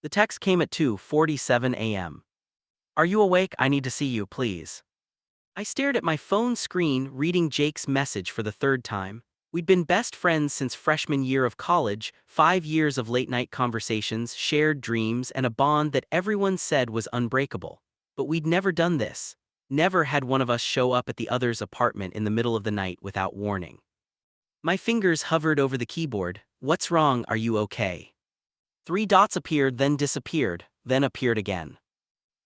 The text came at 2:47 a.m. Are you awake? I need to see you, please. I stared at my phone screen, reading Jake's message for the third time. We'd been best friends since freshman year of college, 5 years of late-night conversations, shared dreams, and a bond that everyone said was unbreakable. But we'd never done this. Never had one of us show up at the other's apartment in the middle of the night without warning. My fingers hovered over the keyboard. What's wrong? Are you okay? 3 dots appeared, then disappeared, then appeared again.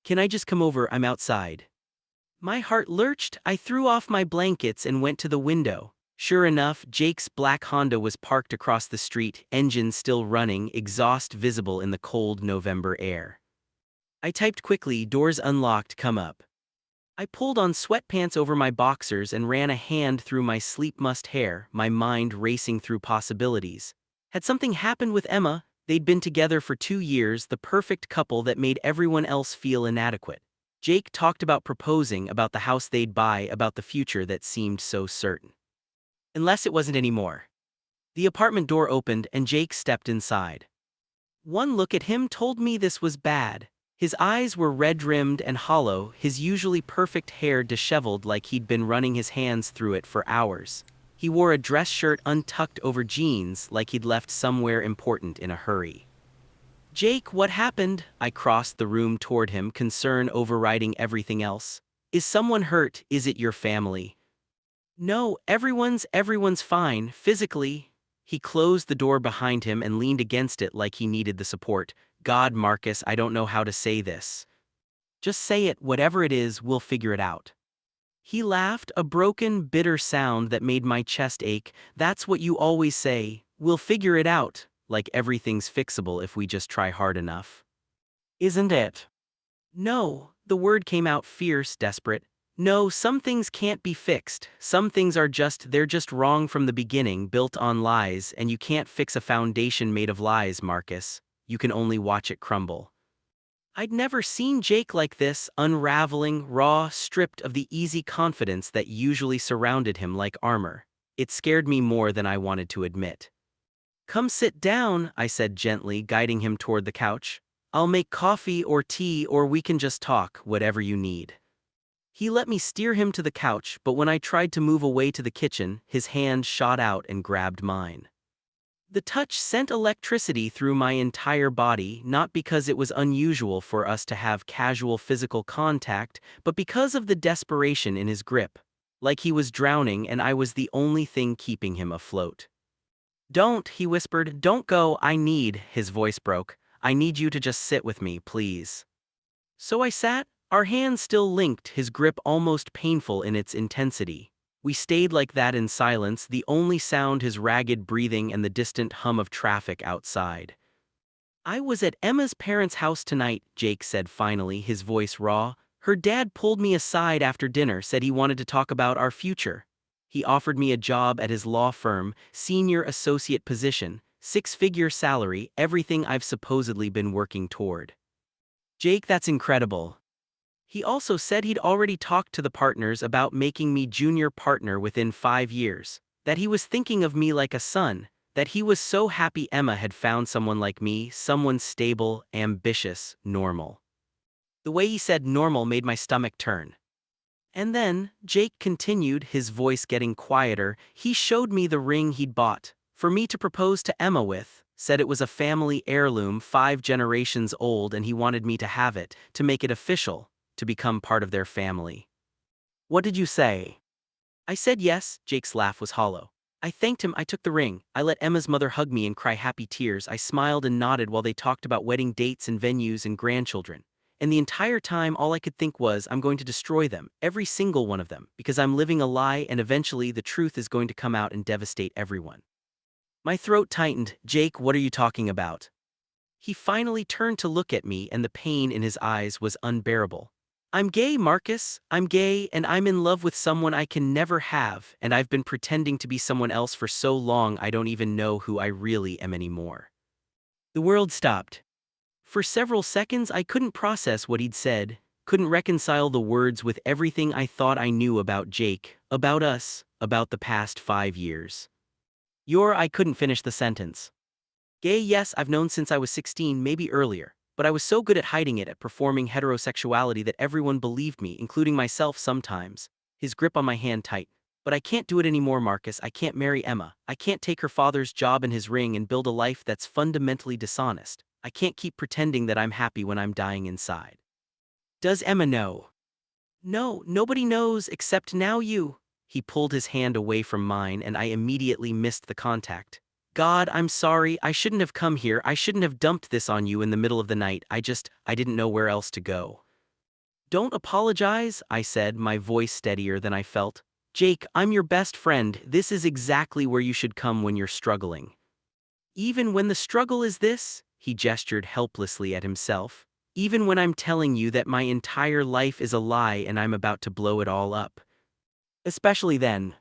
Can I just come over? I'm outside. My heart lurched. I threw off my blankets and went to the window. Sure enough, Jake's black Honda was parked across the street, engine still running, exhaust visible in the cold November air. I typed quickly, doors unlocked, come up. I pulled on sweatpants over my boxers and ran a hand through my sleep-mussed hair, my mind racing through possibilities. Had something happened with Emma? They'd been together for 2 years, the perfect couple that made everyone else feel inadequate. Jake talked about proposing, about the house they'd buy, about the future that seemed so certain. Unless it wasn't anymore. The apartment door opened and Jake stepped inside. One look at him told me this was bad. His eyes were red-rimmed and hollow, his usually perfect hair disheveled like he'd been running his hands through it for hours. He wore a dress shirt untucked over jeans like he'd left somewhere important in a hurry. Jake, what happened? I crossed the room toward him, concern overriding everything else. Is someone hurt? Is it your family? No, everyone's fine, physically. He closed the door behind him and leaned against it like he needed the support. God, Marcus, I don't know how to say this. Just say it, whatever it is, we'll figure it out. He laughed, a broken, bitter sound that made my chest ache. That's what you always say, we'll figure it out, like everything's fixable if we just try hard enough. Isn't it? No, the word came out fierce, desperate. No, some things can't be fixed. Some things they're just wrong from the beginning, built on lies, and you can't fix a foundation made of lies, Marcus. You can only watch it crumble. I'd never seen Jake like this, unraveling, raw, stripped of the easy confidence that usually surrounded him like armor. It scared me more than I wanted to admit. Come sit down, I said gently, guiding him toward the couch. I'll make coffee or tea, or we can just talk, whatever you need. He let me steer him to the couch, but when I tried to move away to the kitchen, his hand shot out and grabbed mine. The touch sent electricity through my entire body, not because it was unusual for us to have casual physical contact, but because of the desperation in his grip. Like he was drowning and I was the only thing keeping him afloat. Don't, he whispered, don't go, his voice broke. I need you to just sit with me, please. So I sat, our hands still linked, his grip almost painful in its intensity. We stayed like that in silence, the only sound his ragged breathing and the distant hum of traffic outside. I was at Emma's parents' house tonight, Jake said finally, his voice raw. Her dad pulled me aside after dinner, said he wanted to talk about our future. He offered me a job at his law firm, senior associate position, 6-figure salary, everything I've supposedly been working toward. Jake, that's incredible. He also said he'd already talked to the partners about making me junior partner within 5 years, that he was thinking of me like a son, that he was so happy Emma had found someone like me, someone stable, ambitious, normal. The way he said normal made my stomach turn. And then, Jake continued, his voice getting quieter, he showed me the ring he'd bought, for me to propose to Emma with, said it was a family heirloom 5 generations old and he wanted me to have it, to make it official, to become part of their family. What did you say? I said yes, Jake's laugh was hollow. I thanked him, I took the ring, I let Emma's mother hug me and cry happy tears, I smiled and nodded while they talked about wedding dates and venues and grandchildren. And the entire time all I could think was, I'm going to destroy them, every single one of them, because I'm living a lie and eventually the truth is going to come out and devastate everyone. My throat tightened. Jake, what are you talking about? He finally turned to look at me and the pain in his eyes was unbearable. I'm gay, Marcus. I'm gay and I'm in love with someone I can never have, and I've been pretending to be someone else for so long I don't even know who I really am anymore. The world stopped. For several seconds I couldn't process what he'd said, couldn't reconcile the words with everything I thought I knew about Jake, about us, about the past 5 years. I couldn't finish the sentence. Gay, yes, I've known since I was 16, maybe earlier. but I was so good at hiding it, at performing heterosexuality, that everyone believed me, including myself sometimes. His grip on my hand tight. But I can't do it anymore, Marcus. I can't marry Emma. I can't take her father's job and his ring and build a life that's fundamentally dishonest. I can't keep pretending that I'm happy when I'm dying inside. Does Emma know? No, nobody knows except now you. He pulled his hand away from mine and I immediately missed the contact. God, I'm sorry. I shouldn't have come here. I shouldn't have dumped this on you in the middle of the night. I didn't know where else to go. Don't apologize, I said, my voice steadier than I felt. Jake, I'm your best friend. This is exactly where you should come when you're struggling. Even when the struggle is this, he gestured helplessly at himself. Even when I'm telling you that my entire life is a lie and I'm about to blow it all up. Especially then.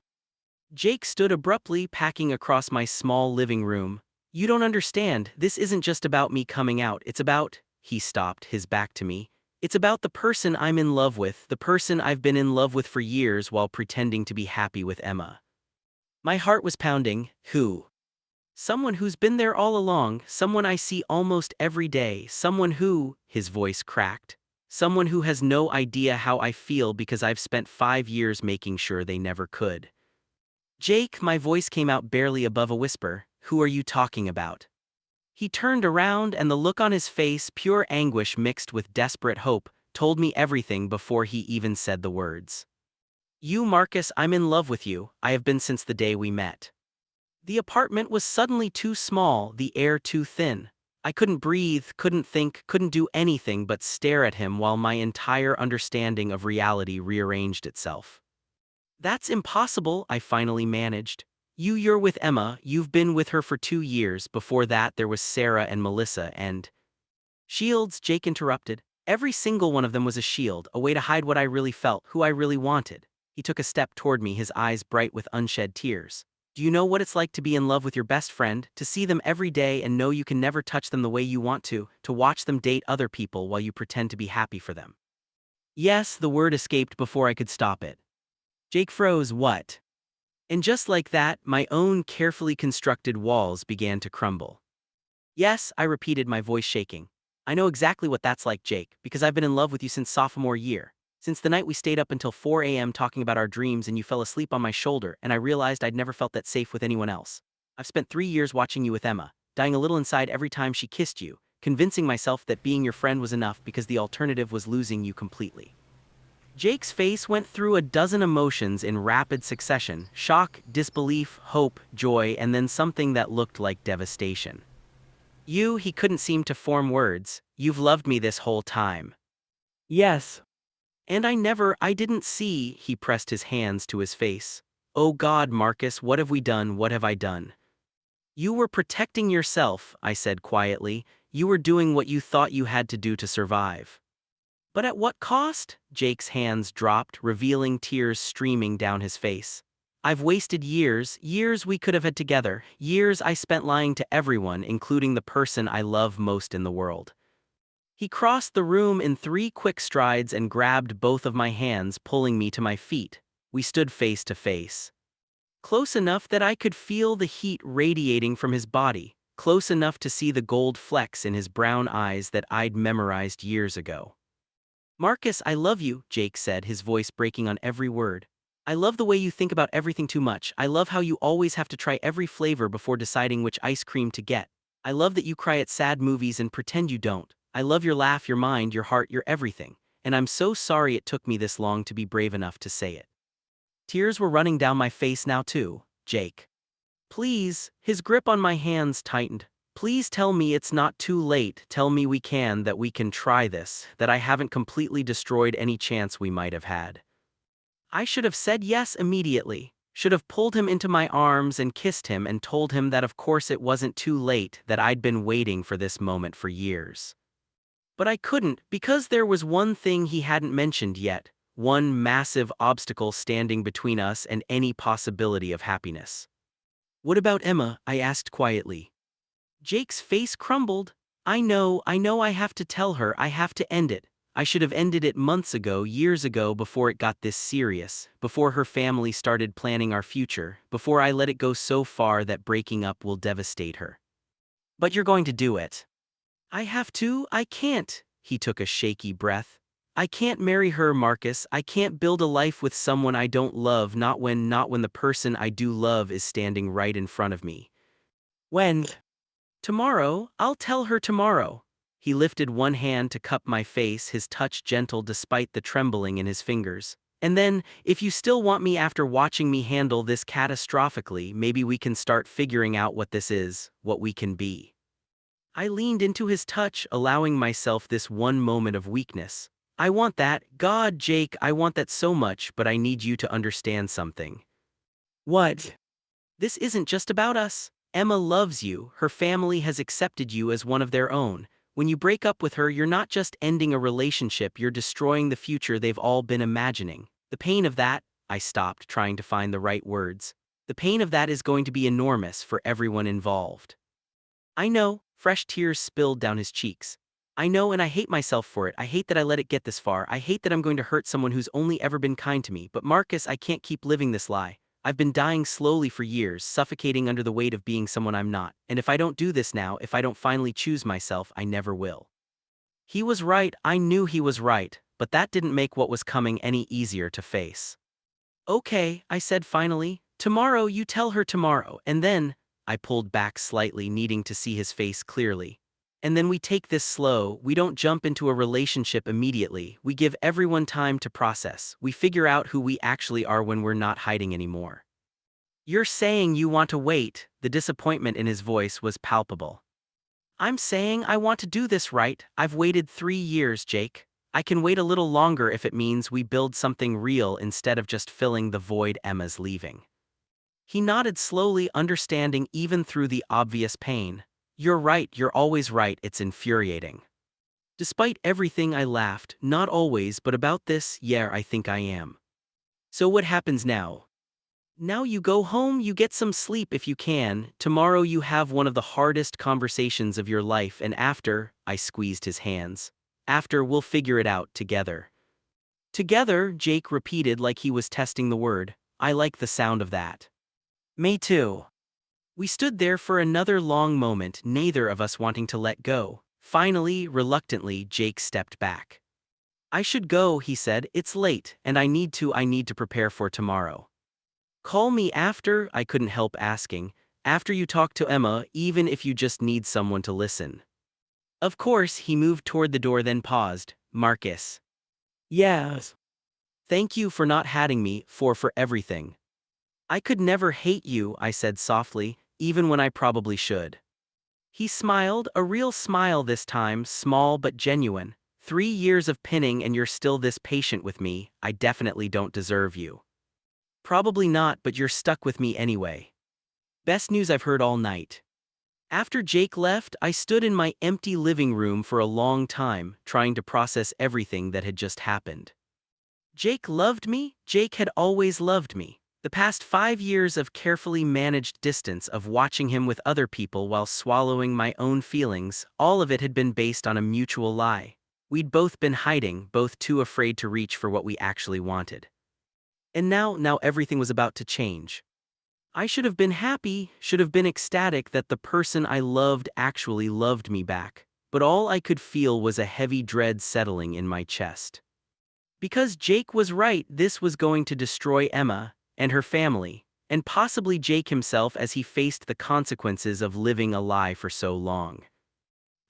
Jake stood abruptly, packing across my small living room. You don't understand, this isn't just about me coming out, it's about, he stopped, his back to me. It's about the person I'm in love with, the person I've been in love with for years while pretending to be happy with Emma. My heart was pounding. Who? Someone who's been there all along, someone I see almost every day, someone who, his voice cracked, someone who has no idea how I feel because I've spent 5 years making sure they never could. Jake, my voice came out barely above a whisper, who are you talking about? He turned around and the look on his face, pure anguish mixed with desperate hope, told me everything before he even said the words. You, Marcus, I'm in love with you. I have been since the day we met. The apartment was suddenly too small, the air too thin. I couldn't breathe, couldn't think, couldn't do anything but stare at him while my entire understanding of reality rearranged itself. That's impossible, I finally managed. You're with Emma, you've been with her for 2 years, before that there was Sarah and Melissa and… Shields, Jake interrupted. Every single one of them was a shield, a way to hide what I really felt, who I really wanted. He took a step toward me, his eyes bright with unshed tears. Do you know what it's like to be in love with your best friend, to see them every day and know you can never touch them the way you want to watch them date other people while you pretend to be happy for them? Yes, the word escaped before I could stop it. Jake froze. What? And just like that, my own carefully constructed walls began to crumble. Yes, I repeated, my voice shaking. I know exactly what that's like, Jake, because I've been in love with you since sophomore year. Since the night we stayed up until 4 a.m. talking about our dreams and you fell asleep on my shoulder and I realized I'd never felt that safe with anyone else. I've spent 3 years watching you with Emma, dying a little inside every time she kissed you, convincing myself that being your friend was enough because the alternative was losing you completely. Jake's face went through a dozen emotions in rapid succession: shock, disbelief, hope, joy, and then something that looked like devastation. He couldn't seem to form words. You've loved me this whole time. Yes. And I didn't see, he pressed his hands to his face. Oh God, Marcus, what have we done, what have I done? You were protecting yourself, I said quietly. You were doing what you thought you had to do to survive. But at what cost? Jake's hands dropped, revealing tears streaming down his face. I've wasted years we could have had together, years I spent lying to everyone, including the person I love most in the world. He crossed the room in 3 quick strides and grabbed both of my hands, pulling me to my feet. We stood face to face. Close enough that I could feel the heat radiating from his body, close enough to see the gold flecks in his brown eyes that I'd memorized years ago. Marcus, I love you, Jake said, his voice breaking on every word. I love the way you think about everything too much. I love how you always have to try every flavor before deciding which ice cream to get. I love that you cry at sad movies and pretend you don't. I love your laugh, your mind, your heart, your everything. And I'm so sorry it took me this long to be brave enough to say it. Tears were running down my face now too, Jake. Please, his grip on my hands tightened. Please tell me it's not too late. Tell me that we can try this, that I haven't completely destroyed any chance we might have had. I should have said yes immediately, should have pulled him into my arms and kissed him and told him that of course it wasn't too late, that I'd been waiting for this moment for years. But I couldn't, because there was one thing he hadn't mentioned yet, one massive obstacle standing between us and any possibility of happiness. What about Emma? I asked quietly. Jake's face crumbled. I know I have to tell her, I have to end it. I should have ended it months ago, years ago, before it got this serious, before her family started planning our future, before I let it go so far that breaking up will devastate her. But you're going to do it. I have to, I can't. He took a shaky breath. I can't marry her, Marcus. I can't build a life with someone I don't love, not when the person I do love is standing right in front of me. When? Tomorrow, I'll tell her tomorrow. He lifted one hand to cup my face, his touch gentle despite the trembling in his fingers. And then, if you still want me after watching me handle this catastrophically, maybe we can start figuring out what this is, what we can be. I leaned into his touch, allowing myself this one moment of weakness. I want that, God, Jake, I want that so much, but I need you to understand something. What? This isn't just about us. Emma loves you, her family has accepted you as one of their own. When you break up with her, you're not just ending a relationship, you're destroying the future they've all been imagining. The pain of that, I stopped trying to find the right words. The pain of that is going to be enormous for everyone involved. I know, fresh tears spilled down his cheeks. I know, and I hate myself for it. I hate that I let it get this far. I hate that I'm going to hurt someone who's only ever been kind to me. But Marcus, I can't keep living this lie. I've been dying slowly for years, suffocating under the weight of being someone I'm not. And if I don't do this now, if I don't finally choose myself, I never will. He was right, I knew he was right, but that didn't make what was coming any easier to face. Okay, I said finally. Tomorrow, you tell her tomorrow, and then, I pulled back slightly, needing to see his face clearly. And then we take this slow, we don't jump into a relationship immediately, we give everyone time to process, we figure out who we actually are when we're not hiding anymore. You're saying you want to wait, the disappointment in his voice was palpable. I'm saying I want to do this right, I've waited 3 years, Jake. I can wait a little longer if it means we build something real instead of just filling the void Emma's leaving. He nodded slowly, understanding even through the obvious pain. You're right, you're always right, it's infuriating. Despite everything, I laughed, not always, but about this, yeah, I think I am. So what happens now? Now you go home, you get some sleep if you can, tomorrow you have one of the hardest conversations of your life, and after, I squeezed his hands. After, we'll figure it out together. Together, Jake repeated like he was testing the word. I like the sound of that. Me too. We stood there for another long moment, neither of us wanting to let go. Finally, reluctantly, Jake stepped back. I should go, he said, it's late, and I need to prepare for tomorrow. Call me after, I couldn't help asking, after you talk to Emma, even if you just need someone to listen. Of course, he moved toward the door then paused. Marcus. Yes. Thank you for not hating me, for everything. I could never hate you, I said softly, even when I probably should. He smiled, a real smile this time, small but genuine. 3 years of pinning and you're still this patient with me, I definitely don't deserve you. Probably not, but you're stuck with me anyway. Best news I've heard all night. After Jake left, I stood in my empty living room for a long time, trying to process everything that had just happened. Jake loved me, Jake had always loved me. The past 5 years of carefully managed distance, of watching him with other people while swallowing my own feelings, all of it had been based on a mutual lie. We'd both been hiding, both too afraid to reach for what we actually wanted. And now everything was about to change. I should have been happy, should have been ecstatic that the person I loved actually loved me back, but all I could feel was a heavy dread settling in my chest. Because Jake was right, this was going to destroy Emma and her family, and possibly Jake himself as he faced the consequences of living a lie for so long.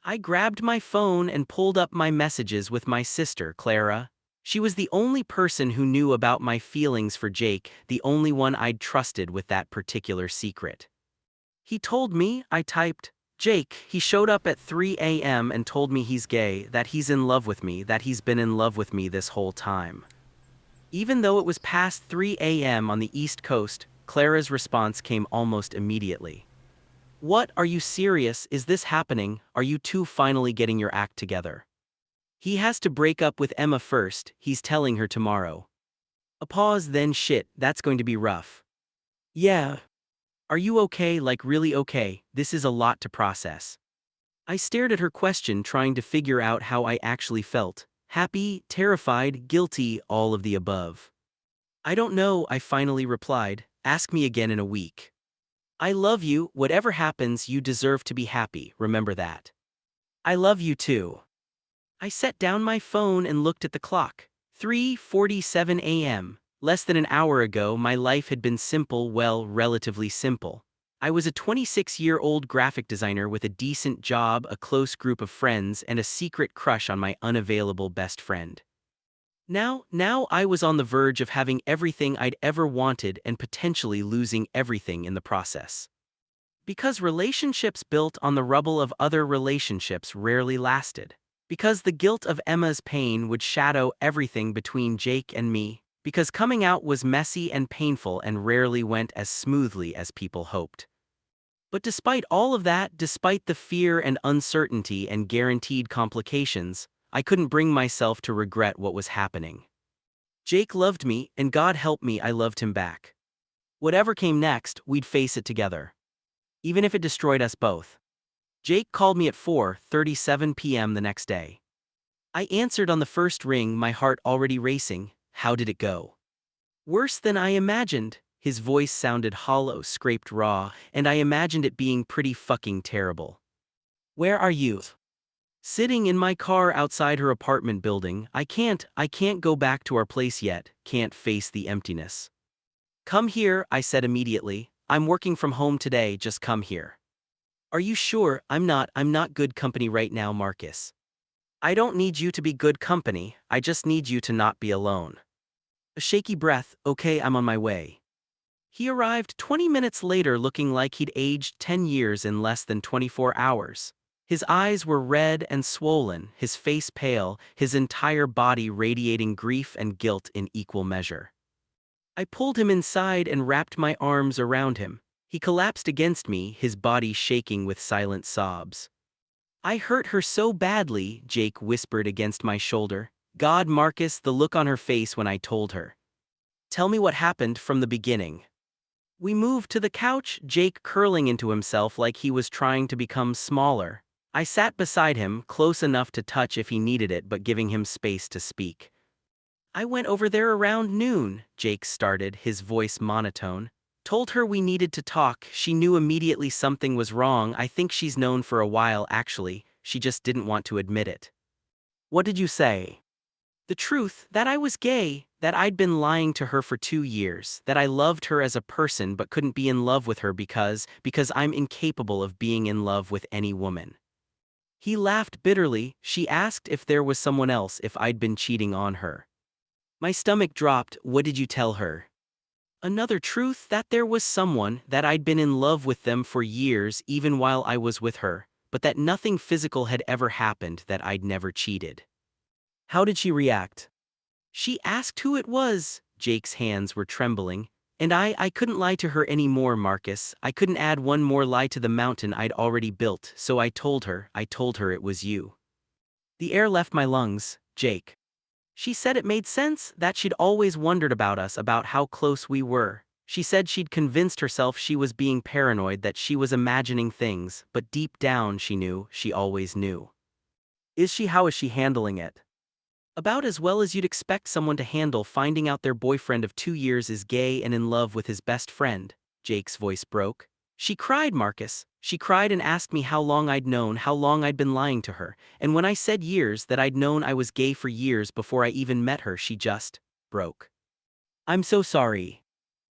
I grabbed my phone and pulled up my messages with my sister, Clara. She was the only person who knew about my feelings for Jake, the only one I'd trusted with that particular secret. He told me, I typed, Jake, he showed up at 3 a.m. and told me he's gay, that he's in love with me, that he's been in love with me this whole time. Even though it was past 3 a.m. on the East Coast, Clara's response came almost immediately. What, are you serious? Is this happening? Are you two finally getting your act together? He has to break up with Emma first, he's telling her tomorrow. A pause, then shit, that's going to be rough. Yeah. Are you okay, like really okay? This is a lot to process. I stared at her question, trying to figure out how I actually felt. Happy, terrified, guilty, all of the above. I don't know, I finally replied. Ask me again in a week. I love you, whatever happens, you deserve to be happy, remember that. I love you too. I set down my phone and looked at the clock. 3:47 a.m. Less than an hour ago, my life had been simple, well, relatively simple. I was a 26-year-old graphic designer with a decent job, a close group of friends, and a secret crush on my unavailable best friend. Now I was on the verge of having everything I'd ever wanted and potentially losing everything in the process. Because relationships built on the rubble of other relationships rarely lasted. Because the guilt of Emma's pain would shadow everything between Jake and me. Because coming out was messy and painful and rarely went as smoothly as people hoped. But despite all of that, despite the fear and uncertainty and guaranteed complications, I couldn't bring myself to regret what was happening. Jake loved me, and God help me, I loved him back. Whatever came next, we'd face it together. Even if it destroyed us both. Jake called me at 4:37 p.m. the next day. I answered on the first ring, my heart already racing. How did it go? Worse than I imagined. His voice sounded hollow, scraped raw, and I imagined it being pretty fucking terrible. Where are you? Sitting in my car outside her apartment building. I can't go back to our place yet, can't face the emptiness. Come here, I said immediately. I'm working from home today, just come here. Are you sure? I'm not good company right now, Marcus. I don't need you to be good company, I just need you to not be alone. A shaky breath, okay, I'm on my way. He arrived 20 minutes later looking like he'd aged 10 years in less than 24 hours. His eyes were red and swollen, his face pale, his entire body radiating grief and guilt in equal measure. I pulled him inside and wrapped my arms around him. He collapsed against me, his body shaking with silent sobs. I hurt her so badly, Jake whispered against my shoulder. God, Marcus, the look on her face when I told her. Tell me what happened from the beginning. We moved to the couch, Jake curling into himself like he was trying to become smaller. I sat beside him, close enough to touch if he needed it but giving him space to speak. I went over there around noon, Jake started, his voice monotone. Told her we needed to talk, she knew immediately something was wrong. I think she's known for a while actually, she just didn't want to admit it. What did you say? The truth, that I was gay, that I'd been lying to her for 2 years, that I loved her as a person but couldn't be in love with her because I'm incapable of being in love with any woman. He laughed bitterly. She asked if there was someone else, if I'd been cheating on her. My stomach dropped. What did you tell her? Another truth, that there was someone, that I'd been in love with them for years even while I was with her, but that nothing physical had ever happened, that I'd never cheated. How did she react? She asked who it was. Jake's hands were trembling. And I couldn't lie to her anymore, Marcus. I couldn't add one more lie to the mountain I'd already built, so I told her it was you. The air left my lungs, Jake. She said it made sense, that she'd always wondered about us, about how close we were. She said she'd convinced herself she was being paranoid, that she was imagining things, but deep down she knew, she always knew. How is she handling it? About as well as you'd expect someone to handle finding out their boyfriend of 2 years is gay and in love with his best friend. Jake's voice broke. She cried, Marcus. She cried and asked me how long I'd known, how long I'd been lying to her, and when I said years, that I'd known I was gay for years before I even met her, she just broke. I'm so sorry.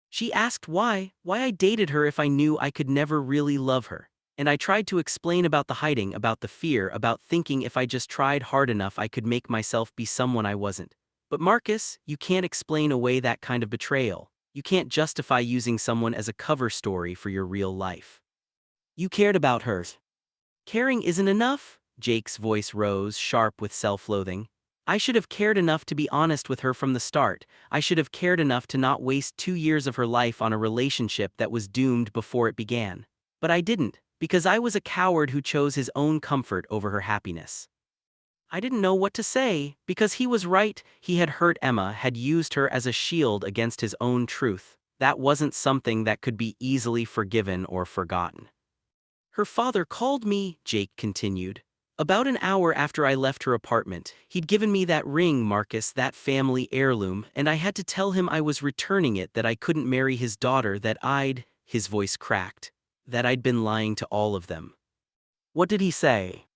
She asked why I dated her if I knew I could never really love her. And I tried to explain about the hiding, about the fear, about thinking if I just tried hard enough I could make myself be someone I wasn't. But Marcus, you can't explain away that kind of betrayal. You can't justify using someone as a cover story for your real life. You cared about her. Caring isn't enough? Jake's voice rose, sharp with self-loathing. I should have cared enough to be honest with her from the start. I should have cared enough to not waste 2 years of her life on a relationship that was doomed before it began. But I didn't. Because I was a coward who chose his own comfort over her happiness. I didn't know what to say, because he was right. He had hurt Emma, had used her as a shield against his own truth. That wasn't something that could be easily forgiven or forgotten. Her father called me, Jake continued. About an hour after I left her apartment, he'd given me that ring, Marcus, that family heirloom, and I had to tell him I was returning it, that I couldn't marry his daughter, his voice cracked. That I'd been lying to all of them. What did he say?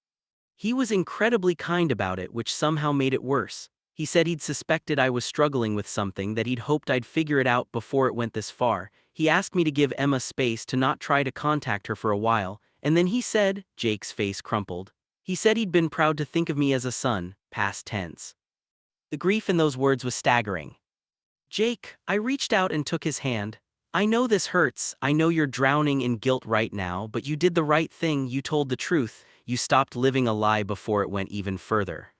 He was incredibly kind about it, which somehow made it worse. He said he'd suspected I was struggling with something, that he'd hoped I'd figure it out before it went this far. He asked me to give Emma space, to not try to contact her for a while, and then he said, Jake's face crumpled. He said he'd been proud to think of me as a son, past tense. The grief in those words was staggering. Jake, I reached out and took his hand. I know this hurts, I know you're drowning in guilt right now, but you did the right thing, you told the truth, you stopped living a lie before it went even further.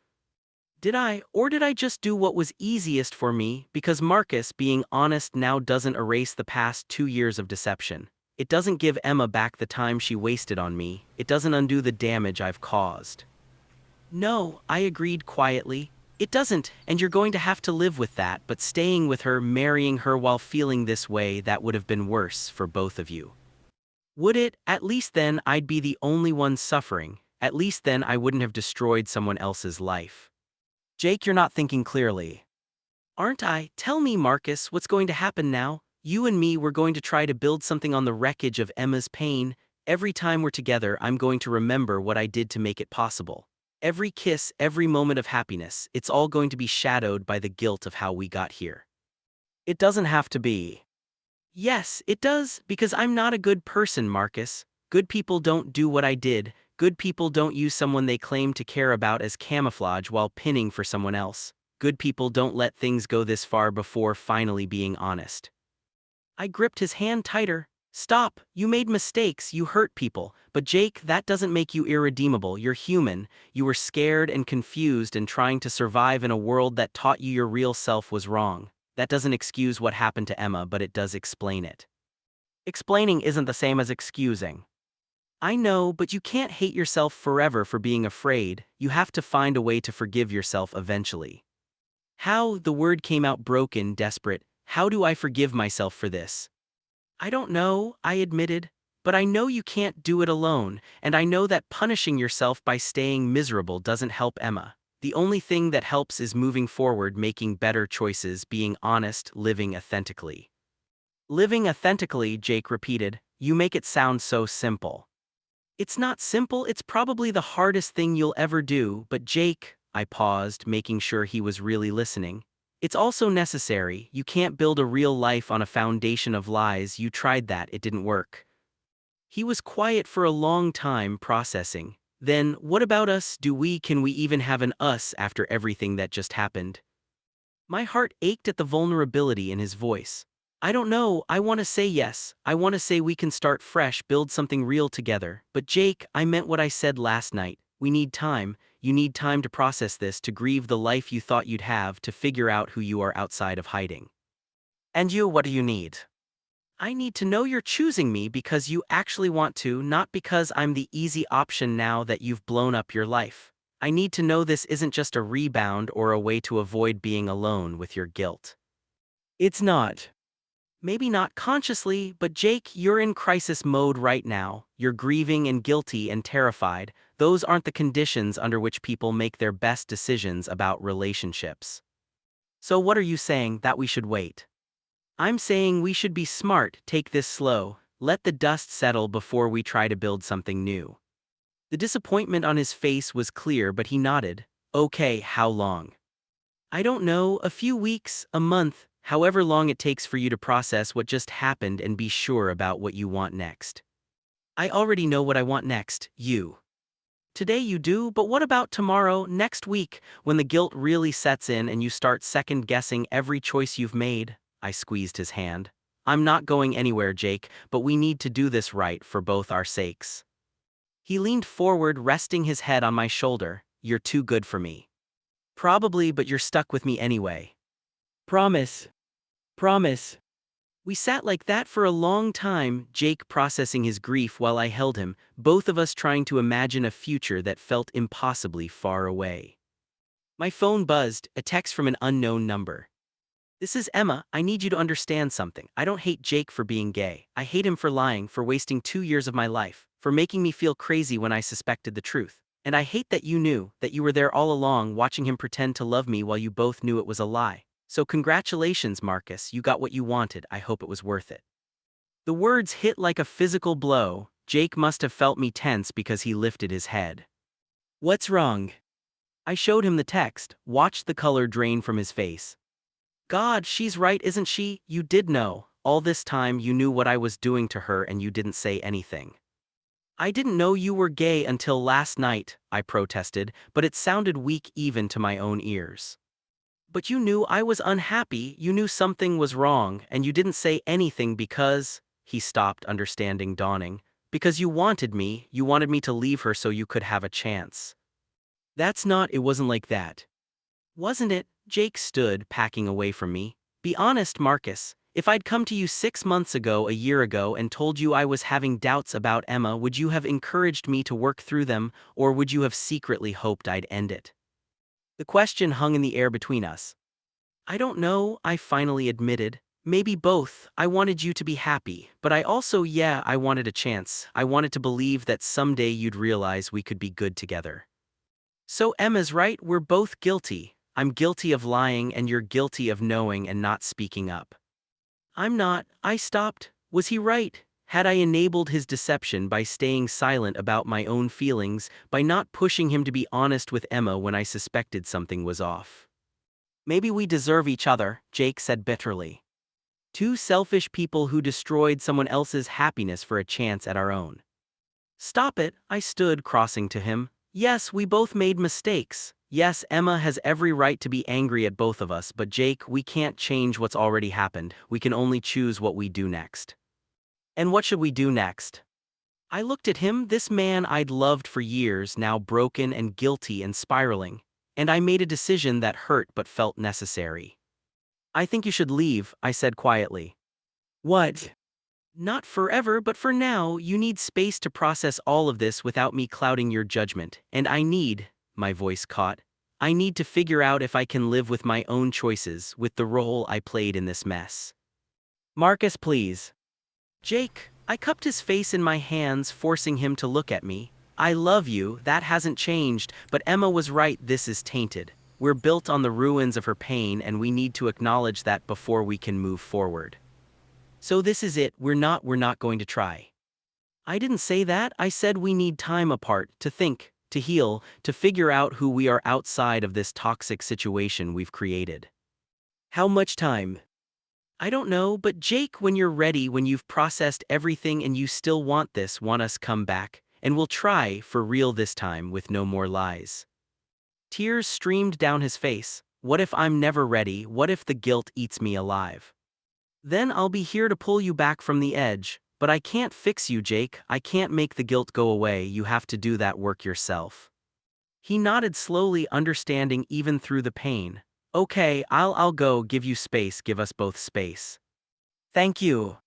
Did I, or did I just do what was easiest for me? Because Marcus, being honest now doesn't erase the past 2 years of deception. It doesn't give Emma back the time she wasted on me. It doesn't undo the damage I've caused. No, I agreed quietly. It doesn't, and you're going to have to live with that, but staying with her, marrying her while feeling this way, that would have been worse for both of you. Would it? At least then I'd be the only one suffering. At least then I wouldn't have destroyed someone else's life. Jake, you're not thinking clearly. Aren't I? Tell me, Marcus, what's going to happen now? You and me, we're going to try to build something on the wreckage of Emma's pain. Every time we're together, I'm going to remember what I did to make it possible. Every kiss, every moment of happiness, it's all going to be shadowed by the guilt of how we got here. It doesn't have to be. Yes, it does, because I'm not a good person, Marcus. Good people don't do what I did. Good people don't use someone they claim to care about as camouflage while pinning for someone else. Good people don't let things go this far before finally being honest. I gripped his hand tighter. Stop, you made mistakes, you hurt people, but Jake, that doesn't make you irredeemable, you're human. You were scared and confused and trying to survive in a world that taught you your real self was wrong. That doesn't excuse what happened to Emma, but it does explain it. Explaining isn't the same as excusing. I know, but you can't hate yourself forever for being afraid. You have to find a way to forgive yourself eventually. How? The word came out broken, desperate. How do I forgive myself for this? I don't know, I admitted. But I know you can't do it alone, and I know that punishing yourself by staying miserable doesn't help Emma. The only thing that helps is moving forward, making better choices, being honest, living authentically. Living authentically, Jake repeated. You make it sound so simple. It's not simple, it's probably the hardest thing you'll ever do, but Jake, I paused, making sure he was really listening. It's also necessary. You can't build a real life on a foundation of lies. You tried that, it didn't work. He was quiet for a long time, processing. Then, what about us? Can we even have an us after everything that just happened? My heart ached at the vulnerability in his voice. I don't know, I want to say yes. I want to say we can start fresh, build something real together. But Jake, I meant what I said last night. We need time. You need time to process this, to grieve the life you thought you'd have, to figure out who you are outside of hiding. And you, what do you need? I need to know you're choosing me because you actually want to, not because I'm the easy option now that you've blown up your life. I need to know this isn't just a rebound or a way to avoid being alone with your guilt. It's not. Maybe not consciously, but Jake, you're in crisis mode right now. You're grieving and guilty and terrified. Those aren't the conditions under which people make their best decisions about relationships. So what are you saying? That we should wait? I'm saying we should be smart, take this slow, let the dust settle before we try to build something new. The disappointment on his face was clear, but he nodded. Okay, how long? I don't know, a few weeks, a month, however long it takes for you to process what just happened and be sure about what you want next. I already know what I want next, you. Today you do, but what about tomorrow, next week, when the guilt really sets in and you start second-guessing every choice you've made? I squeezed his hand. I'm not going anywhere, Jake, but we need to do this right for both our sakes. He leaned forward, resting his head on my shoulder. You're too good for me. Probably, but you're stuck with me anyway. Promise. Promise. We sat like that for a long time, Jake processing his grief while I held him, both of us trying to imagine a future that felt impossibly far away. My phone buzzed, a text from an unknown number. This is Emma. I need you to understand something. I don't hate Jake for being gay. I hate him for lying, for wasting 2 years of my life, for making me feel crazy when I suspected the truth. And I hate that you knew, that you were there all along watching him pretend to love me while you both knew it was a lie. So congratulations, Marcus, you got what you wanted. I hope it was worth it. The words hit like a physical blow. Jake must have felt me tense because he lifted his head. What's wrong? I showed him the text, watched the color drain from his face. God, she's right, isn't she? You did know. All this time you knew what I was doing to her and you didn't say anything. I didn't know you were gay until last night, I protested, but it sounded weak even to my own ears. But you knew I was unhappy, you knew something was wrong, and you didn't say anything because, he stopped, understanding dawning, because you wanted me to leave her so you could have a chance. It wasn't like that. Wasn't it? Jake stood, packing away from me. Be honest, Marcus. If I'd come to you 6 months ago, a year ago, and told you I was having doubts about Emma, would you have encouraged me to work through them, or would you have secretly hoped I'd end it? The question hung in the air between us. I don't know, I finally admitted. Maybe both. I wanted you to be happy, but I wanted a chance. I wanted to believe that someday you'd realize we could be good together. So Emma's right, we're both guilty. I'm guilty of lying and you're guilty of knowing and not speaking up. I'm not, I stopped. Was he right? Had I enabled his deception by staying silent about my own feelings, by not pushing him to be honest with Emma when I suspected something was off? Maybe we deserve each other, Jake said bitterly. Two selfish people who destroyed someone else's happiness for a chance at our own. Stop it, I stood, crossing to him. Yes, we both made mistakes. Yes, Emma has every right to be angry at both of us, but Jake, we can't change what's already happened. We can only choose what we do next. And what should we do next? I looked at him, this man I'd loved for years, now broken and guilty and spiraling, and I made a decision that hurt but felt necessary. I think you should leave, I said quietly. What? Not forever, but for now, you need space to process all of this without me clouding your judgment, and my voice caught, I need to figure out if I can live with my own choices, with the role I played in this mess. Marcus, please. Jake, I cupped his face in my hands, forcing him to look at me. I love you, that hasn't changed, but Emma was right, this is tainted. We're built on the ruins of her pain and we need to acknowledge that before we can move forward. So this is it, we're not going to try. I didn't say that, I said we need time apart, to think, to heal, to figure out who we are outside of this toxic situation we've created. How much time? I don't know, but Jake, when you're ready, when you've processed everything and you still want us come back, and we'll try, for real this time, with no more lies. Tears streamed down his face. What if I'm never ready? What if the guilt eats me alive? Then I'll be here to pull you back from the edge, but I can't fix you, Jake. I can't make the guilt go away, you have to do that work yourself. He nodded slowly, understanding even through the pain. Okay, I'll go, give you space, give us both space. Thank you.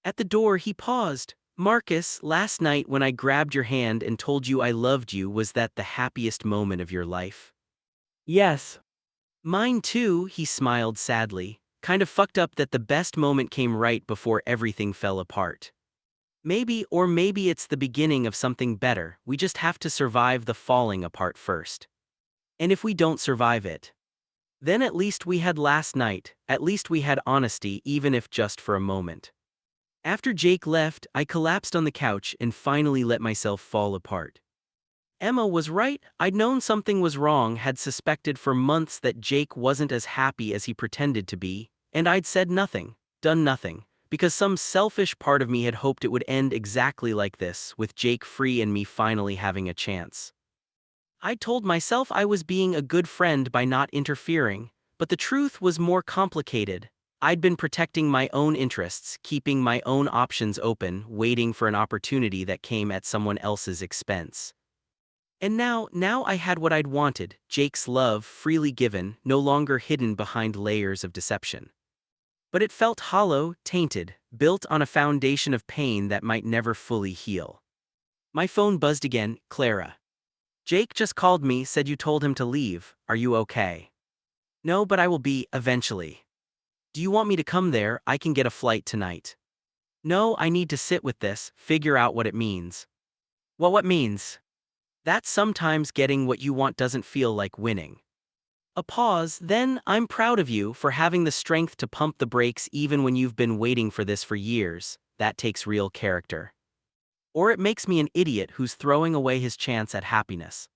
At the door he paused. Marcus, last night when I grabbed your hand and told you I loved you, was that the happiest moment of your life? Yes. Mine too, he smiled sadly. Kind of fucked up that the best moment came right before everything fell apart. Maybe it's the beginning of something better, we just have to survive the falling apart first. And if we don't survive it, then at least we had last night, at least we had honesty, even if just for a moment. After Jake left, I collapsed on the couch and finally let myself fall apart. Emma was right, I'd known something was wrong, had suspected for months that Jake wasn't as happy as he pretended to be, and I'd said nothing, done nothing, because some selfish part of me had hoped it would end exactly like this, with Jake free and me finally having a chance. I told myself I was being a good friend by not interfering, but the truth was more complicated. I'd been protecting my own interests, keeping my own options open, waiting for an opportunity that came at someone else's expense. And now I had what I'd wanted, Jake's love, freely given, no longer hidden behind layers of deception. But it felt hollow, tainted, built on a foundation of pain that might never fully heal. My phone buzzed again. Clara. Jake just called me, said you told him to leave. Are you okay? No, but I will be, eventually. Do you want me to come there? I can get a flight tonight. No, I need to sit with this, figure out what it means. What means? That sometimes getting what you want doesn't feel like winning. A pause, then, I'm proud of you for having the strength to pump the brakes even when you've been waiting for this for years. That takes real character. Or it makes me an idiot who's throwing away his chance at happiness.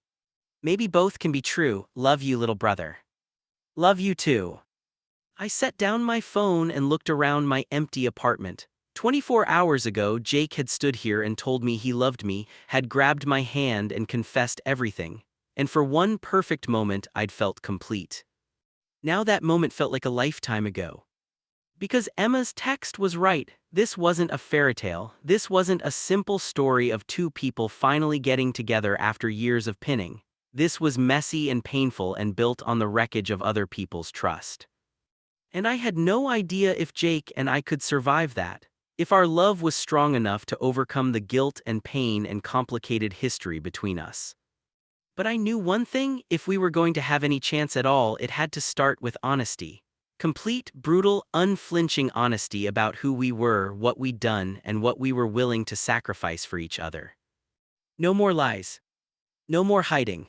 Maybe both can be true. Love you, little brother. Love you too. I set down my phone and looked around my empty apartment. 24 hours ago, Jake had stood here and told me he loved me, had grabbed my hand and confessed everything. And for one perfect moment, I'd felt complete. Now that moment felt like a lifetime ago. Because Emma's text was right, this wasn't a fairy tale, this wasn't a simple story of two people finally getting together after years of pinning. This was messy and painful and built on the wreckage of other people's trust. And I had no idea if Jake and I could survive that, if our love was strong enough to overcome the guilt and pain and complicated history between us. But I knew one thing: if we were going to have any chance at all, it had to start with honesty. Complete, brutal, unflinching honesty about who we were, what we'd done, and what we were willing to sacrifice for each other. No more lies. No more hiding.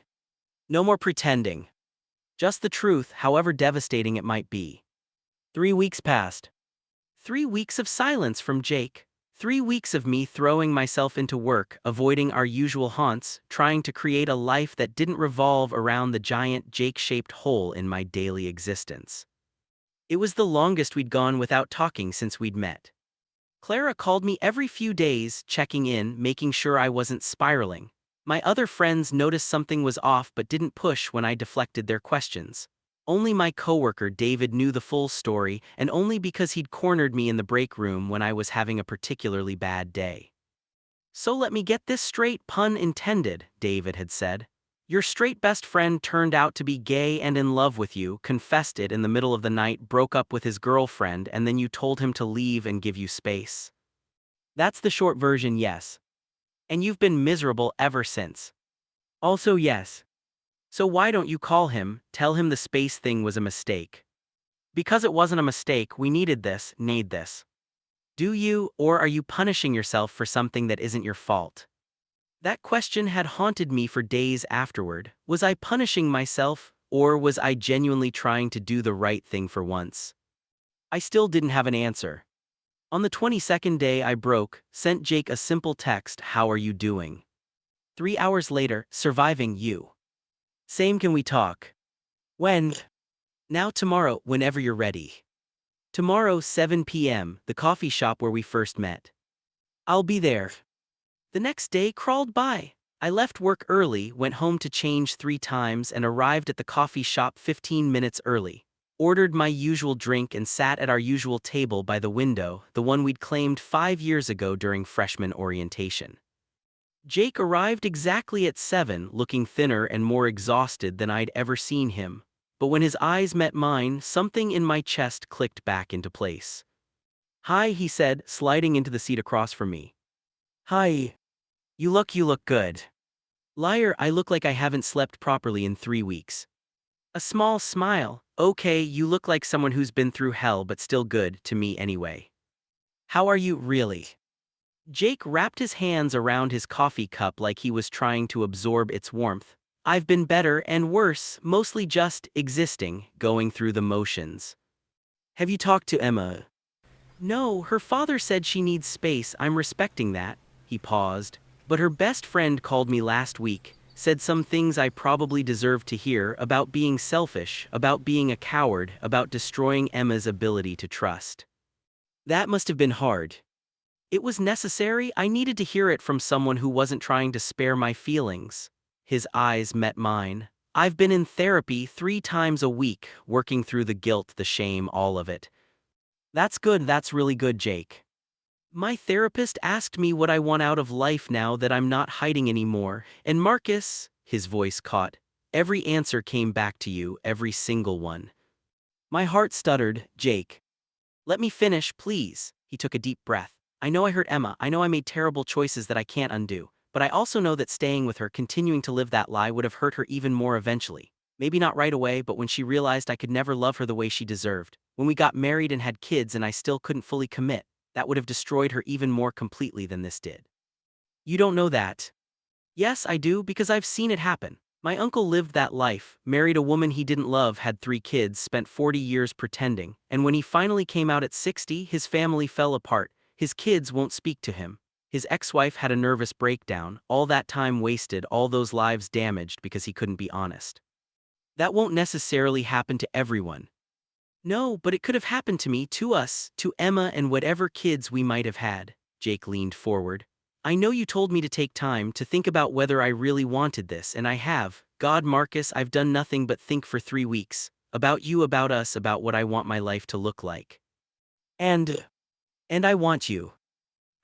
No more pretending. Just the truth, however devastating it might be. 3 weeks passed. 3 weeks of silence from Jake. 3 weeks of me throwing myself into work, avoiding our usual haunts, trying to create a life that didn't revolve around the giant Jake-shaped hole in my daily existence. It was the longest we'd gone without talking since we'd met. Clara called me every few days, checking in, making sure I wasn't spiraling. My other friends noticed something was off but didn't push when I deflected their questions. Only my coworker David knew the full story, and only because he'd cornered me in the break room when I was having a particularly bad day. "So let me get this straight, pun intended," David had said. "Your straight best friend turned out to be gay and in love with you, confessed it in the middle of the night, broke up with his girlfriend, and then you told him to leave and give you space." That's the short version, yes. And you've been miserable ever since. Also yes. So why don't you call him, tell him the space thing was a mistake? Because it wasn't a mistake, we needed this, need this. Do you, or are you punishing yourself for something that isn't your fault? That question had haunted me for days afterward. Was I punishing myself, or was I genuinely trying to do the right thing for once? I still didn't have an answer. On the 22nd day I broke, sent Jake a simple text: "How are you doing?" 3 hours later: "Surviving, you. Same, can we talk?" When? Now, tomorrow, whenever you're ready. Tomorrow, 7 p.m., the coffee shop where we first met. I'll be there. The next day crawled by. I left work early, went home to change 3 times, and arrived at the coffee shop 15 minutes early. Ordered my usual drink and sat at our usual table by the window, the one we'd claimed 5 years ago during freshman orientation. Jake arrived exactly at 7, looking thinner and more exhausted than I'd ever seen him. But when his eyes met mine, something in my chest clicked back into place. "Hi," he said, sliding into the seat across from me. "Hi. You look good." "Liar, I look like I haven't slept properly in 3 weeks." A small smile. "Okay, you look like someone who's been through hell but still good to me anyway." "How are you, really?" Jake wrapped his hands around his coffee cup like he was trying to absorb its warmth. "I've been better and worse, mostly just existing, going through the motions." "Have you talked to Emma?" "No, her father said she needs space. I'm respecting that." He paused. "But her best friend called me last week, said some things I probably deserved to hear, about being selfish, about being a coward, about destroying Emma's ability to trust." That must have been hard. It was necessary. I needed to hear it from someone who wasn't trying to spare my feelings. His eyes met mine. "I've been in therapy 3 times a week, working through the guilt, the shame, all of it." "That's good, that's really good, Jake." "My therapist asked me what I want out of life now that I'm not hiding anymore. And Marcus," his voice caught, "every answer came back to you, every single one." My heart stuttered. "Jake, let me finish, please." He took a deep breath. "I know I hurt Emma, I know I made terrible choices that I can't undo, but I also know that staying with her, continuing to live that lie, would have hurt her even more eventually. Maybe not right away, but when she realized I could never love her the way she deserved, when we got married and had kids and I still couldn't fully commit, that would have destroyed her even more completely than this did." "You don't know that." "Yes, I do, because I've seen it happen. My uncle lived that life, married a woman he didn't love, had 3 kids, spent 40 years pretending, and when he finally came out at 60, his family fell apart. His kids won't speak to him. His ex-wife had a nervous breakdown, all that time wasted, all those lives damaged because he couldn't be honest. That won't necessarily happen to everyone. No, but it could have happened to me, to us, to Emma and whatever kids we might have had. Jake leaned forward. I know you told me to take time to think about whether I really wanted this, and I have. God, Marcus, I've done nothing but think for 3 weeks. About you, about us, about what I want my life to look like. And I want you.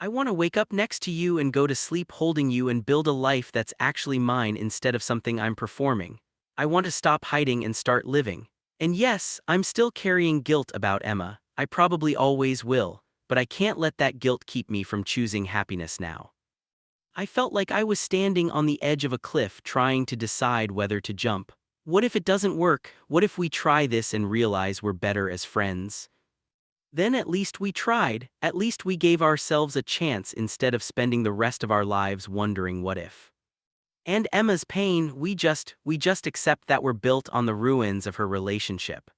I want to wake up next to you and go to sleep holding you and build a life that's actually mine instead of something I'm performing. I want to stop hiding and start living. And yes, I'm still carrying guilt about Emma. I probably always will, but I can't let that guilt keep me from choosing happiness now. I felt like I was standing on the edge of a cliff trying to decide whether to jump. What if it doesn't work? What if we try this and realize we're better as friends? Then at least we tried, at least we gave ourselves a chance instead of spending the rest of our lives wondering what if. And Emma's pain, we just accept that we're built on the ruins of her relationship.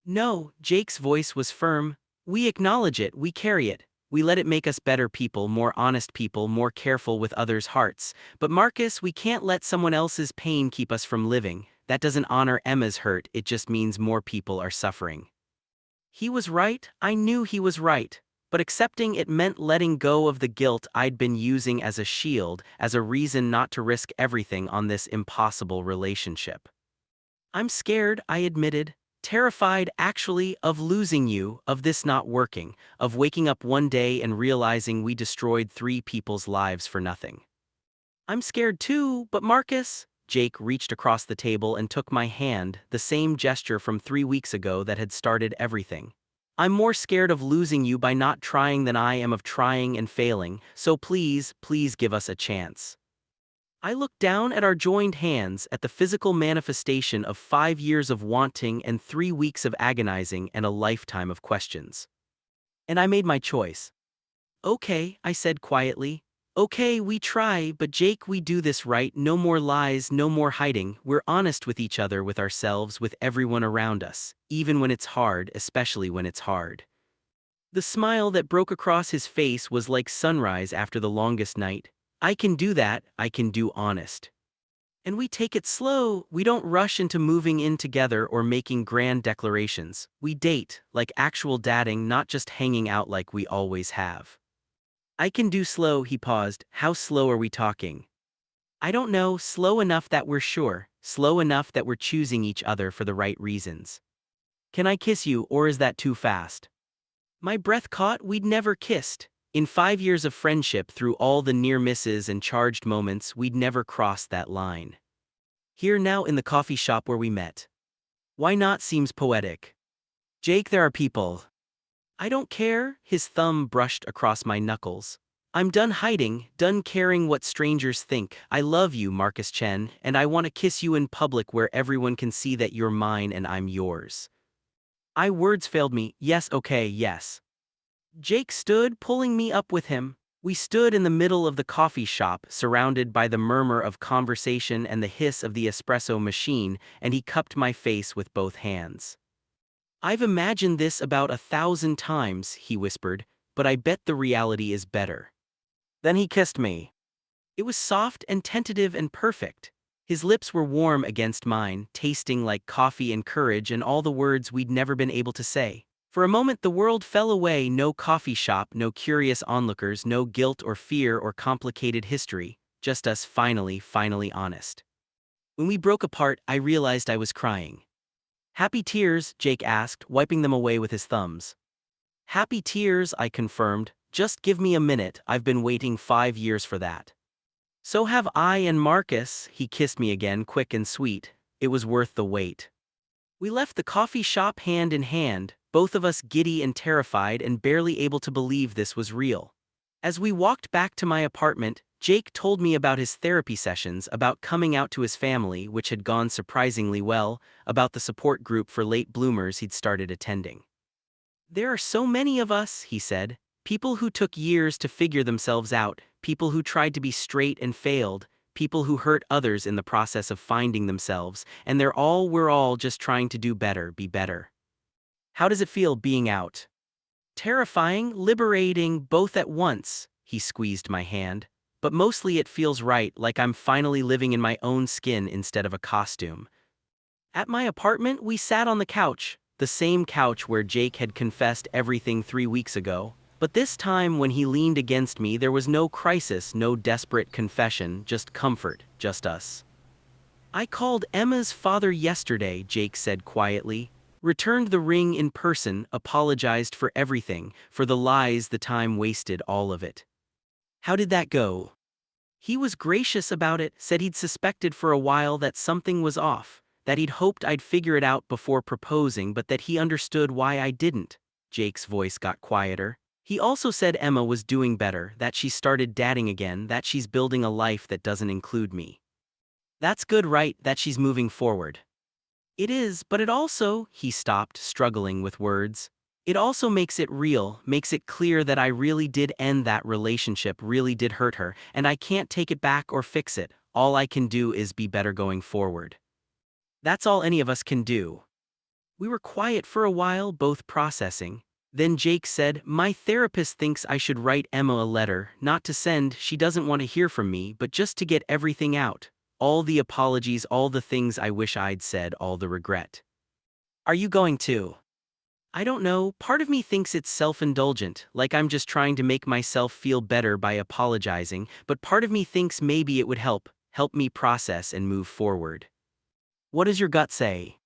No, Jake's voice was firm. We acknowledge it, we carry it. We let it make us better people, more honest people, more careful with others' hearts. But Marcus, we can't let someone else's pain keep us from living. That doesn't honor Emma's hurt, it just means more people are suffering. He was right, I knew he was right. But accepting it meant letting go of the guilt I'd been using as a shield, as a reason not to risk everything on this impossible relationship. I'm scared, I admitted. Terrified, actually, of losing you, of this not working, of waking up one day and realizing we destroyed 3 people's lives for nothing. I'm scared too, but Marcus. Jake reached across the table and took my hand, the same gesture from 3 weeks ago that had started everything. I'm more scared of losing you by not trying than I am of trying and failing, so please, please give us a chance. I looked down at our joined hands, at the physical manifestation of 5 years of wanting and 3 weeks of agonizing and a lifetime of questions. And I made my choice. Okay, I said quietly. Okay, we try, but Jake, we do this right. No more lies, no more hiding. We're honest with each other, with ourselves, with everyone around us, even when it's hard, especially when it's hard. The smile that broke across his face was like sunrise after the longest night. I can do that, I can do honest. And we take it slow, we don't rush into moving in together or making grand declarations. We date, like actual dating, not just hanging out like we always have. I can do slow, he paused. How slow are we talking? I don't know, slow enough that we're sure, slow enough that we're choosing each other for the right reasons. Can I kiss you, or is that too fast? My breath caught, we'd never kissed. In 5 years of friendship, through all the near misses and charged moments, we'd never crossed that line. Here now in the coffee shop where we met. Why not seems poetic. Jake, there are people. I don't care, his thumb brushed across my knuckles. I'm done hiding, done caring what strangers think. I love you, Marcus Chen, and I want to kiss you in public where everyone can see that you're mine and I'm yours. Words failed me. Yes, okay, yes. Jake stood, pulling me up with him. We stood in the middle of the coffee shop, surrounded by the murmur of conversation and the hiss of the espresso machine, and he cupped my face with both hands. I've imagined this about 1,000 times, he whispered, but I bet the reality is better. Then he kissed me. It was soft and tentative and perfect. His lips were warm against mine, tasting like coffee and courage and all the words we'd never been able to say. For a moment the world fell away, no coffee shop, no curious onlookers, no guilt or fear or complicated history, just us finally honest. When we broke apart, I realized I was crying. Happy tears, Jake asked, wiping them away with his thumbs. Happy tears, I confirmed. Just give me a minute, I've been waiting 5 years for that. So have I, and Marcus. He kissed me again, quick and sweet. It was worth the wait. We left the coffee shop hand in hand, both of us giddy and terrified and barely able to believe this was real. As we walked back to my apartment, Jake told me about his therapy sessions, about coming out to his family, which had gone surprisingly well, about the support group for late bloomers he'd started attending. There are so many of us, he said, people who took years to figure themselves out, people who tried to be straight and failed, people who hurt others in the process of finding themselves, and we're all just trying to do better, be better. How does it feel being out? Terrifying, liberating, both at once, he squeezed my hand. But mostly it feels right, like I'm finally living in my own skin instead of a costume. At my apartment, we sat on the couch, the same couch where Jake had confessed everything 3 weeks ago. But this time, when he leaned against me, there was no crisis, no desperate confession, just comfort, just us. I called Emma's father yesterday, Jake said quietly. Returned the ring in person, apologized for everything, for the lies, the time wasted, all of it. How did that go? He was gracious about it, said he'd suspected for a while that something was off, that he'd hoped I'd figure it out before proposing, but that he understood why I didn't. Jake's voice got quieter. He also said Emma was doing better, that she started dating again, that she's building a life that doesn't include me. That's good, right, that she's moving forward. It is, but it also, he stopped, struggling with words. It also makes it real, makes it clear that I really did end that relationship, really did hurt her, and I can't take it back or fix it. All I can do is be better going forward. That's all any of us can do. We were quiet for a while, both processing. Then Jake said, my therapist thinks I should write Emma a letter, not to send, she doesn't want to hear from me, but just to get everything out. All the apologies, all the things I wish I'd said, all the regret. Are you going to? I don't know, part of me thinks it's self-indulgent, like I'm just trying to make myself feel better by apologizing, but part of me thinks maybe it would help me process and move forward. What does your gut say?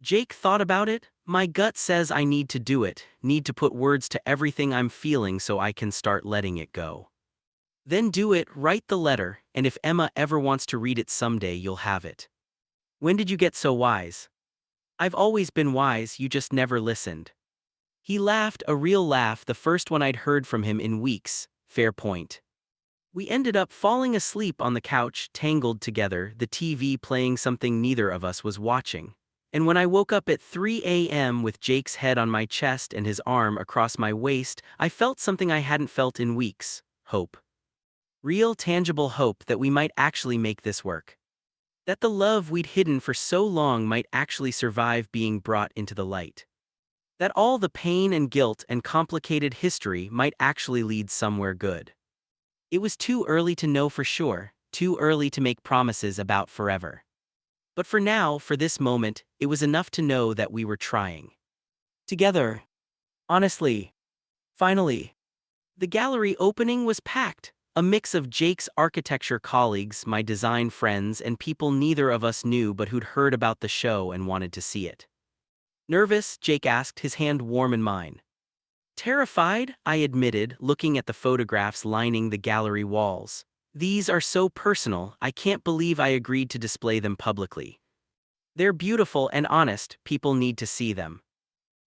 Jake thought about it. My gut says I need to do it, need to put words to everything I'm feeling so I can start letting it go. Then do it, write the letter, and if Emma ever wants to read it someday, you'll have it. When did you get so wise? I've always been wise, you just never listened. He laughed, a real laugh, the first one I'd heard from him in weeks. Fair point. We ended up falling asleep on the couch, tangled together, the TV playing something neither of us was watching. And when I woke up at 3 a.m. with Jake's head on my chest and his arm across my waist, I felt something I hadn't felt in weeks. Hope. Real, tangible hope that we might actually make this work. That the love we'd hidden for so long might actually survive being brought into the light. That all the pain and guilt and complicated history might actually lead somewhere good. It was too early to know for sure, too early to make promises about forever. But for now, for this moment, it was enough to know that we were trying. Together. Honestly. Finally. The gallery opening was packed. A mix of Jake's architecture colleagues, my design friends, and people neither of us knew but who'd heard about the show and wanted to see it. Nervous? Jake asked, his hand warm in mine. Terrified, I admitted, looking at the photographs lining the gallery walls. These are so personal, I can't believe I agreed to display them publicly. They're beautiful and honest, people need to see them.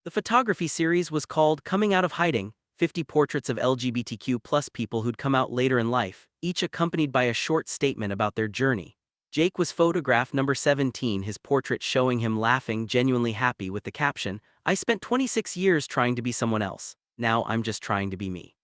The photography series was called Coming Out of Hiding, 50 portraits of LGBTQ+ people who'd come out later in life, each accompanied by a short statement about their journey. Jake was photograph number 17, his portrait showing him laughing, genuinely happy, with the caption, I spent 26 years trying to be someone else. Now I'm just trying to be me.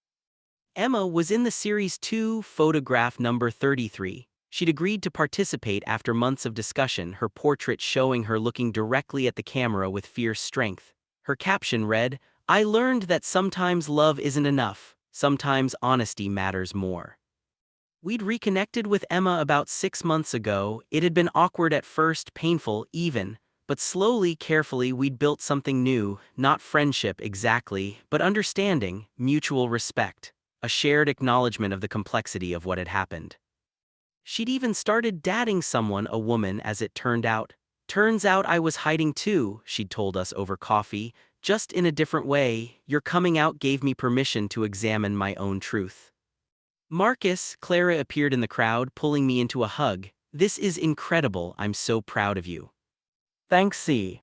Emma was in the series too, photograph number 33. She'd agreed to participate after months of discussion, her portrait showing her looking directly at the camera with fierce strength. Her caption read, I learned that sometimes love isn't enough, sometimes honesty matters more. We'd reconnected with Emma about 6 months ago. It had been awkward at first, painful even, but slowly, carefully we'd built something new, not friendship exactly, but understanding, mutual respect, a shared acknowledgement of the complexity of what had happened. She'd even started dating someone, a woman, as it turned out. Turns out I was hiding too, she'd told us over coffee, just in a different way. Your coming out gave me permission to examine my own truth. Marcus, Clara appeared in the crowd, pulling me into a hug. This is incredible, I'm so proud of you. Thanks, C.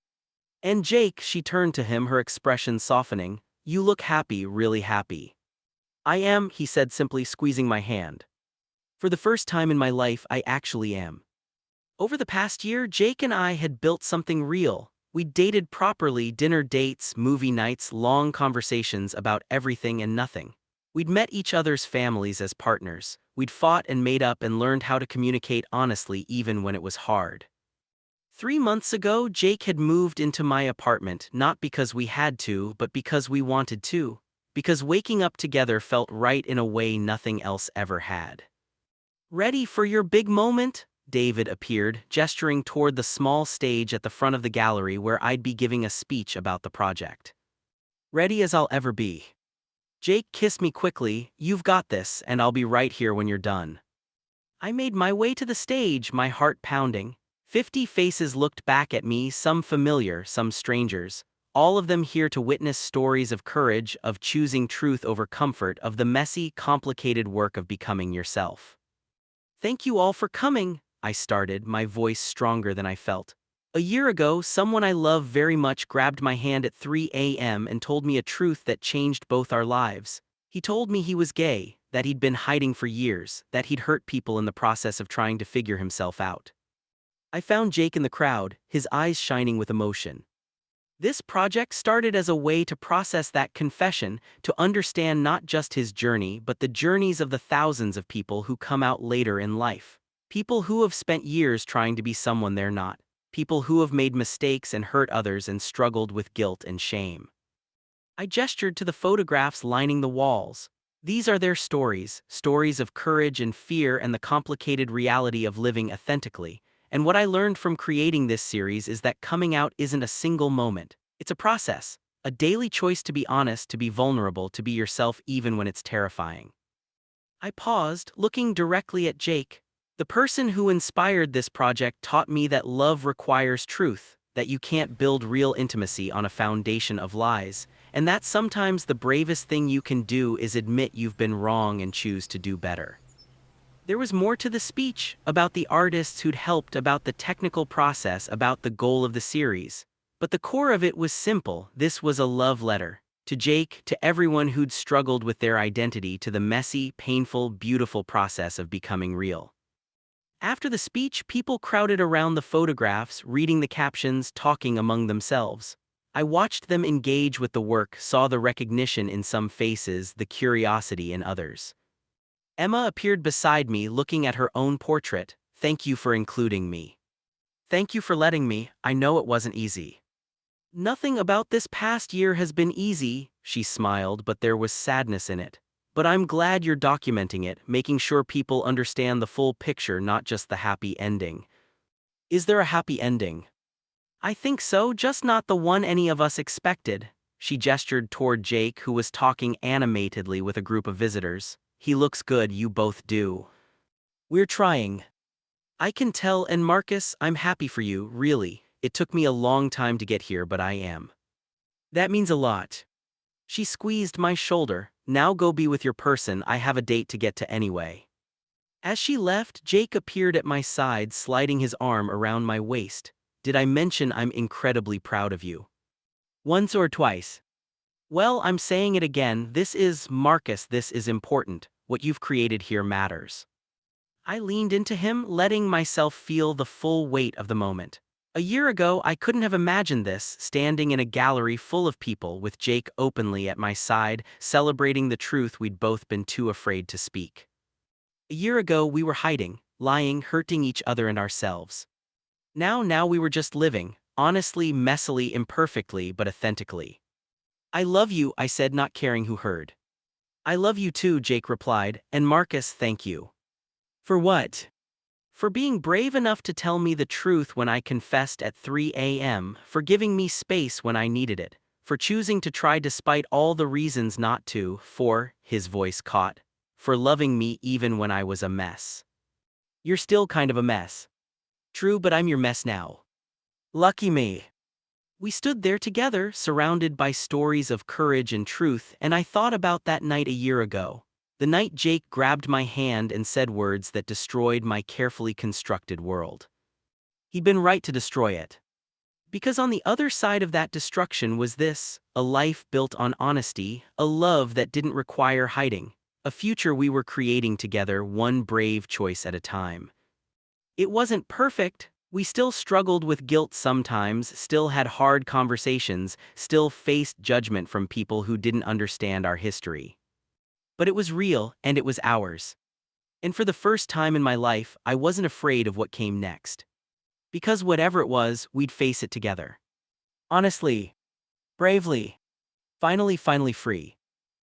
And Jake, she turned to him, her expression softening. You look happy, really happy. I am, he said simply, squeezing my hand. For the first time in my life, I actually am. Over the past year, Jake and I had built something real. We dated properly, dinner dates, movie nights, long conversations about everything and nothing. We'd met each other's families as partners. We'd fought and made up and learned how to communicate honestly even when it was hard. 3 months ago, Jake had moved into my apartment, not because we had to, but because we wanted to. because waking up together felt right in a way nothing else ever had. Ready for your big moment? David appeared, gesturing toward the small stage at the front of the gallery where I'd be giving a speech about the project. Ready as I'll ever be. Jake kissed me quickly. You've got this, and I'll be right here when you're done. I made my way to the stage, my heart pounding. 50 faces looked back at me, some familiar, some strangers, all of them here to witness stories of courage, of choosing truth over comfort, of the messy, complicated work of becoming yourself. Thank you all for coming, I started, my voice stronger than I felt. A year ago, someone I love very much grabbed my hand at 3 a.m. and told me a truth that changed both our lives. He told me he was gay, that he'd been hiding for years, that he'd hurt people in the process of trying to figure himself out. I found Jake in the crowd, his eyes shining with emotion. This project started as a way to process that confession, to understand not just his journey but the journeys of the thousands of people who come out later in life. People who have spent years trying to be someone they're not. People who have made mistakes and hurt others and struggled with guilt and shame. I gestured to the photographs lining the walls. These are their stories, stories of courage and fear and the complicated reality of living authentically. And what I learned from creating this series is that coming out isn't a single moment. It's a process, a daily choice to be honest, to be vulnerable, to be yourself even when it's terrifying. I paused, looking directly at Jake. The person who inspired this project taught me that love requires truth, that you can't build real intimacy on a foundation of lies, and that sometimes the bravest thing you can do is admit you've been wrong and choose to do better. There was more to the speech, about the artists who'd helped, about the technical process, about the goal of the series. But the core of it was simple. This was a love letter. To Jake, to everyone who'd struggled with their identity, to the messy, painful, beautiful process of becoming real. After the speech, people crowded around the photographs, reading the captions, talking among themselves. I watched them engage with the work, saw the recognition in some faces, the curiosity in others. Emma appeared beside me, looking at her own portrait. Thank you for including me. Thank you for letting me. I know it wasn't easy. Nothing about this past year has been easy, she smiled, but there was sadness in it. But I'm glad you're documenting it, making sure people understand the full picture, not just the happy ending. Is there a happy ending? I think so, just not the one any of us expected. She gestured toward Jake, who was talking animatedly with a group of visitors. He looks good, you both do. We're trying. I can tell, and Marcus, I'm happy for you, really. It took me a long time to get here, but I am. That means a lot. She squeezed my shoulder. Now go be with your person, I have a date to get to anyway. As she left, Jake appeared at my side, sliding his arm around my waist. Did I mention I'm incredibly proud of you? Once or twice? Well, I'm saying it again, this is, Marcus, this is important. What you've created here matters. I leaned into him, letting myself feel the full weight of the moment. A year ago, I couldn't have imagined this, standing in a gallery full of people with Jake openly at my side, celebrating the truth we'd both been too afraid to speak. A year ago, we were hiding, lying, hurting each other and ourselves. Now we were just living, honestly, messily, imperfectly, but authentically. I love you, I said, not caring who heard. I love you too, Jake replied, and Marcus, thank you. For what? For being brave enough to tell me the truth when I confessed at 3 a.m., for giving me space when I needed it, for choosing to try despite all the reasons not to, for, his voice caught, for loving me even when I was a mess. You're still kind of a mess. True, but I'm your mess now. Lucky me. We stood there together, surrounded by stories of courage and truth, and I thought about that night a year ago. The night Jake grabbed my hand and said words that destroyed my carefully constructed world. He'd been right to destroy it. Because on the other side of that destruction was this, a life built on honesty, a love that didn't require hiding, a future we were creating together, one brave choice at a time. It wasn't perfect. We still struggled with guilt sometimes, still had hard conversations, still faced judgment from people who didn't understand our history. But it was real, and it was ours. And for the first time in my life, I wasn't afraid of what came next. Because whatever it was, we'd face it together. Honestly. Bravely. Finally free.